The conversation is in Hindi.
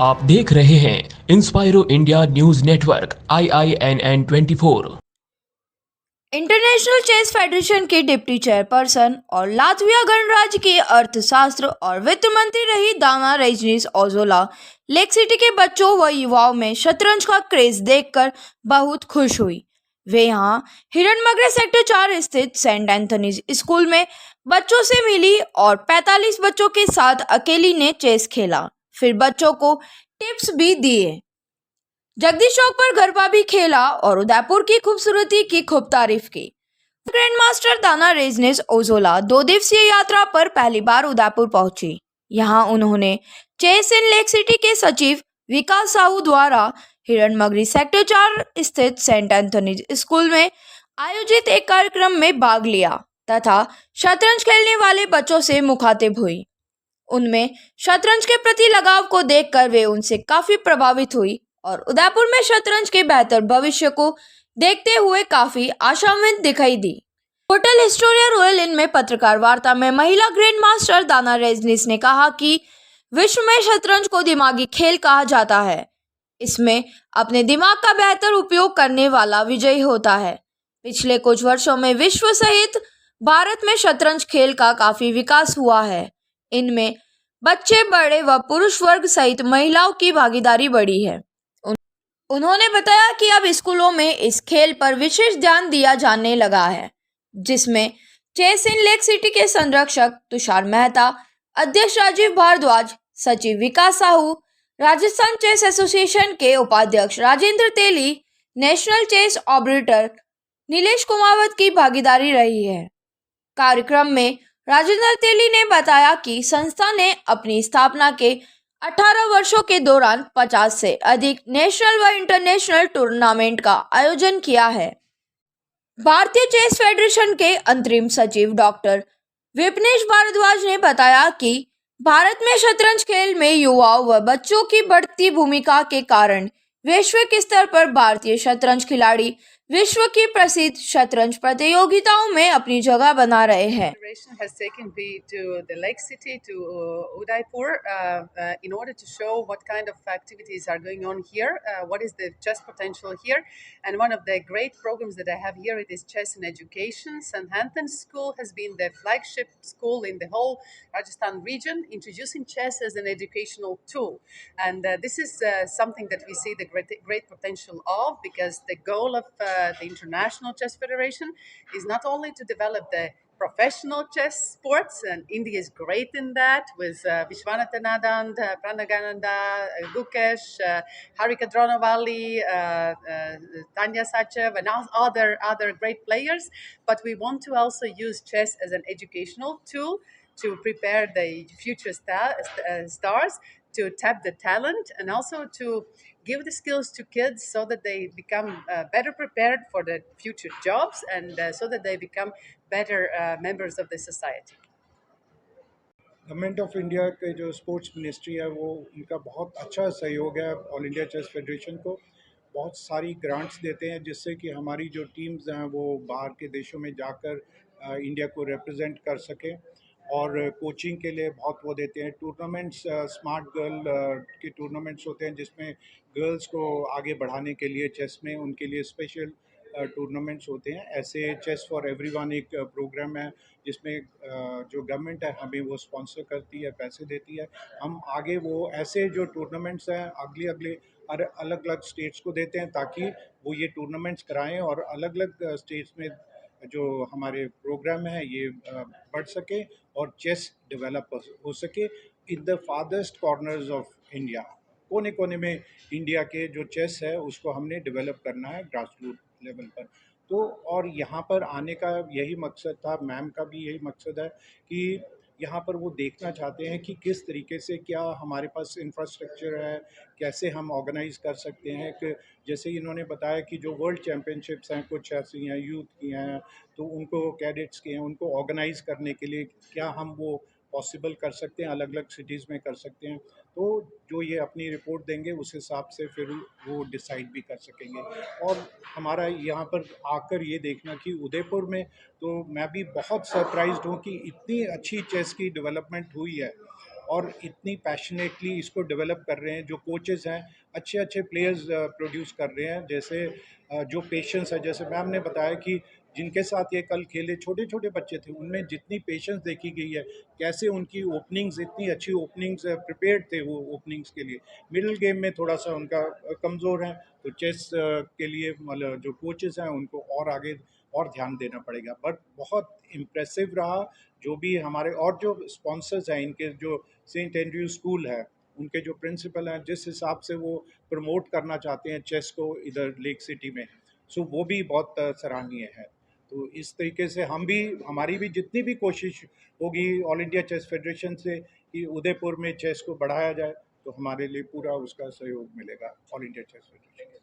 आप देख रहे हैं Inspiro India news network IINN24। International chess federation के डिप्टी चेयरपर्सन और लातविया गणराज्य के अर्थशास्त्र और वित्त मंत्री रही दाना रेजनिस ओजोला लेक सिटी के बच्चों व युवाओं में शतरंज का क्रेज देखकर बहुत खुश हुई। वे यहां हिरनमगरे सेक्टर 4 स्थित सेंट एंथनीज स्कूल में बच्चों से मिली और 45 बच्चों के साथ अकेली ने चेस खेला, फिर बच्चों को टिप्स भी दिए। जगदीश चौक पर गरबा भी खेला और उदयपुर की खूबसूरती की खूब तारीफ की। ग्रैंड मास्टर दाना रेजनेस ओजोला 2 दिवसीय यात्रा पर पहली बार उदयपुर पहुंची। यहां उन्होंने चेस इन लेक सिटी के सचिव विकास साहू द्वारा हिरणमगरी सेक्टर 4 स्थित सेंट एंथनीज स्कूल में आयोजित एक कार्यक्रम में भाग लिया तथा शतरंज खेलने वाले बच्चों से मुखातिब हुई। उनमें शतरंज के प्रति लगाव को देखकर वे उनसे काफी प्रभावित हुई और उदयपुर में शतरंज के बेहतर भविष्य को देखते हुए काफी आशान्वित दिखाई दी। होटल हिस्टोरिया रॉयल इन में पत्रकार वार्ता में महिला ग्रैंड मास्टर दाना रेजनिस ने कहा कि विश्व में शतरंज को दिमागी खेल कहा जाता है। इसमें अपने दिमाग का बेहतर उपयोग करने वाला विजयी होता है। पिछले कुछ वर्षों में विश्व सहित भारत में शतरंज खेल का काफी विकास हुआ है। इनमें बच्चे, बड़े व पुरुष वर्ग सहित महिलाओं की भागीदारी बढ़ी है। उन्होंने बताया कि अब स्कूलों में इस खेल पर विशेष ध्यान दिया जाने लगा है, जिसमें चेस इन लेक सिटी के संरक्षक तुषार मेहता, अध्यक्ष राजीव भारद्वाज, सचिव विकास साहू, राजस्थान चेस एसोसिएशन के उपाध्यक्ष Rajendra Teli, national chess operator Nilesh Kumawat की भागीदारी रही है। कार्यक्रम में राजेंद्र तेली ने बताया कि संस्था ने अपनी स्थापना के 18 वर्षों के दौरान 50 से अधिक नेशनल व इंटरनेशनल टूर्नामेंट का आयोजन किया है। भारतीय चेस फेडरेशन के अंतरिम सचिव डॉक्टर विपनेश भारद्वाज ने बताया कि भारत में शतरंज खेल में युवाओं व बच्चों की बढ़ती भूमिका के कारण वैश्विक स्तर पर भारतीय शतरंज खिलाड़ी विश्व की प्रसिद्ध शतरंज प्रतियोगिताओं में अपनी जगह बना रहे हैं। Has taken me to the Lake City, to Udaipur, in order to show what kind of activities are going on here, what is the chess potential here. And one of the great programs that I have here, it is Chess in Education. St. Hampton's School has been the flagship school in the whole Rajasthan region, introducing chess as an educational tool. And this is something that we see the great potential of, because the goal of the International Chess Federation is not only to develop the professional chess sports, and India is great in that, with Vishwanathan Anand, Pranagananda, Gukesh, Harika Dronavalli, Tanya Sachev, and other great players. But we want to also use chess as an educational tool to prepare the future stars, to tap the talent, and also to give the skills to kids so that they become better prepared for the future jobs, and so that they become better members of the society. Government of India के जो स्पोर्ट्स मिनिस्ट्री है वो उनका बहुत अच्छा सहयोग है ऑल इंडिया चेस फेडरेशन को। बहुत सारी ग्रांट्स देते हैं जिससे कि हमारी जो टीम्स हैं वो बाहर के देशों में जाकर इंडिया को रिप्रेजेंट कर सकें, और कोचिंग के लिए बहुत वो देते हैं। टूर्नामेंट्स, स्मार्ट गर्ल के टूर्नामेंट्स होते हैं जिसमें गर्ल्स को आगे बढ़ाने के लिए चेस में उनके लिए स्पेशल टूर्नामेंट्स होते हैं। ऐसे चेस फॉर एवरीवन एक प्रोग्राम है जिसमें जो गवर्नमेंट है हमें वो स्पॉन्सर करती है, पैसे देती है। हम आगे वो ऐसे जो टूर्नामेंट्स हैं अगले अलग अलग स्टेट्स को देते हैं ताकि वो ये टूर्नामेंट्स कराएं और अलग अलग स्टेट्स में जो हमारे प्रोग्राम है ये बढ़ सके और चेस डेवलप हो सके in the farthest corners of India. कोने कोने में इंडिया के जो चेस है उसको हमने डेवलप करना है ग्रास रूट लेवल पर। तो और यहाँ पर आने का यही मकसद था, मैम का भी यही मकसद है कि यहाँ पर वो देखना चाहते हैं कि किस तरीके से क्या हमारे पास इंफ्रास्ट्रक्चर है, कैसे हम ऑर्गेनाइज़ कर सकते हैं। कि जैसे इन्होंने बताया कि जो वर्ल्ड चैम्पियनशिप्स हैं कुछ ऐसी हैं यूथ की हैं, तो उनको कैडेट्स के हैं, उनको ऑर्गेनाइज़ करने के लिए क्या हम वो पॉसिबल कर सकते हैं, अलग अलग सिटीज़ में कर सकते हैं। तो जो ये अपनी रिपोर्ट देंगे उस हिसाब से फिर वो डिसाइड भी कर सकेंगे। और हमारा यहाँ पर आकर ये देखना कि उदयपुर में, तो मैं भी बहुत सरप्राइज्ड हूँ कि इतनी अच्छी चेस की डेवलपमेंट हुई है और इतनी पैशनेटली इसको डेवलप कर रहे हैं। जो कोचेस हैं अच्छे अच्छे प्लेयर्स प्रोड्यूस कर रहे हैं, जैसे जो पेशेंस है, जैसे मैम ने बताया कि जिनके साथ ये कल खेले छोटे छोटे बच्चे थे, उनमें जितनी पेशेंस देखी गई है, कैसे उनकी ओपनिंग्स, इतनी अच्छी ओपनिंग्स, प्रिपेयर्ड थे वो ओपनिंग्स के लिए। मिडिल गेम में थोड़ा सा उनका कमज़ोर है, तो चेस के लिए मतलब जो कोचेस हैं उनको और आगे और ध्यान देना पड़ेगा। बट बहुत इम्प्रेसिव रहा जो भी हमारे और जो स्पॉन्सर्स हैं इनके, जो सेंट एंड्रयू स्कूल है, उनके जो प्रिंसिपल हैं, जिस हिसाब से वो प्रमोट करना चाहते हैं चेस को इधर लेक सिटी में, सो वो भी बहुत सराहनीय है। तो इस तरीके से हम भी, हमारी भी जितनी भी कोशिश होगी ऑल इंडिया चेस फेडरेशन से कि उदयपुर में चेस को बढ़ाया जाए, तो हमारे लिए पूरा उसका सहयोग मिलेगा ऑल इंडिया चेस फेडरेशन।